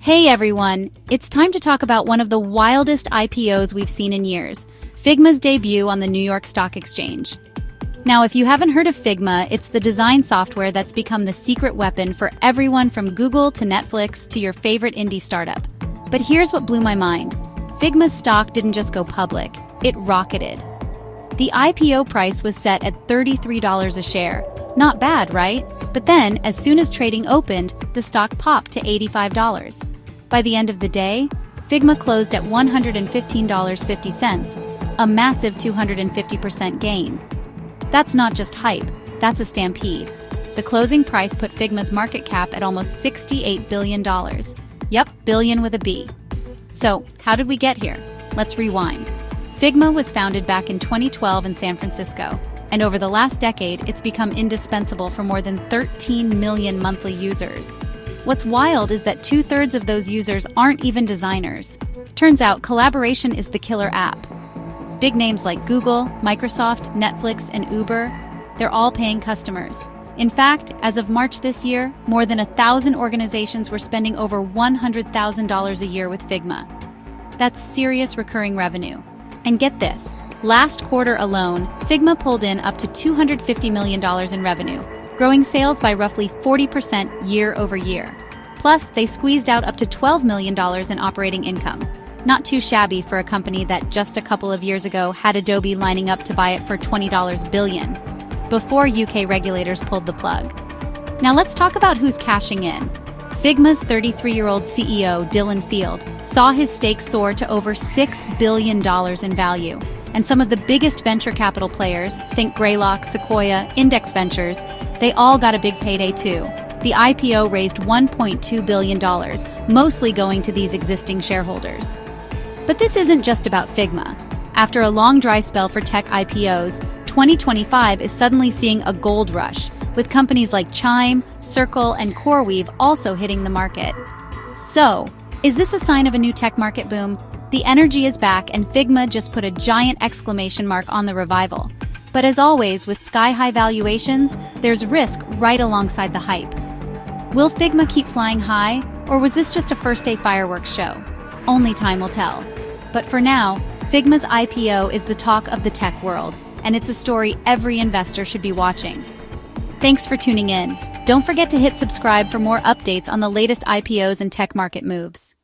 Hey everyone, it's time to talk about one of the wildest IPOs we've seen in years, Figma's debut on the New York Stock Exchange. Now, if you haven't heard of Figma, it's the design software that's become the secret weapon for everyone from Google to Netflix to your favorite indie startup. But here's what blew my mind. Figma's stock didn't just go public, it rocketed. The IPO price was set at $33 a share. Not bad, right? But then, as soon as trading opened, the stock popped to $85. By the end of the day, Figma closed at $115.50, a massive 250% gain. That's not just hype, that's a stampede. The closing price put Figma's market cap at almost $68 billion. Yep, billion with a B. So, how did we get here? Let's rewind. Figma was founded back in 2012 in San Francisco, and over the last decade, it's become indispensable for more than 13 million monthly users. What's wild is that 2/3 of those users aren't even designers. Turns out, collaboration is the killer app. Big names like Google, Microsoft, Netflix, and Uber, they're all paying customers. In fact, as of March this year, more than 1,000 organizations were spending over $100,000 a year with Figma. That's serious recurring revenue. And get this, last quarter alone, Figma pulled in up to $250 million in revenue, growing sales by roughly 40% year over year. Plus, they squeezed out up to $12 million in operating income. Not too shabby for a company that just a couple of years ago had Adobe lining up to buy it for $20 billion, before UK regulators pulled the plug. Now let's talk about who's cashing in. Figma's 33-year-old CEO, Dylan Field, saw his stake soar to over $6 billion in value. And some of the biggest venture capital players, think Greylock, Sequoia, Index Ventures, they all got a big payday too. The IPO raised $1.2 billion, mostly going to these existing shareholders. But this isn't just about Figma. After a long dry spell for tech IPOs, 2025 is suddenly seeing a gold rush, with companies like Chime, Circle, and CoreWeave also hitting the market. So, is this a sign of a new tech market boom? The energy is back, and Figma just put a giant exclamation mark on the revival. But as always, with sky-high valuations, there's risk right alongside the hype. Will Figma keep flying high, or was this just a first-day fireworks show? Only time will tell. But for now, Figma's IPO is the talk of the tech world, and it's a story every investor should be watching. Thanks for tuning in. Don't forget to hit subscribe for more updates on the latest IPOs and tech market moves.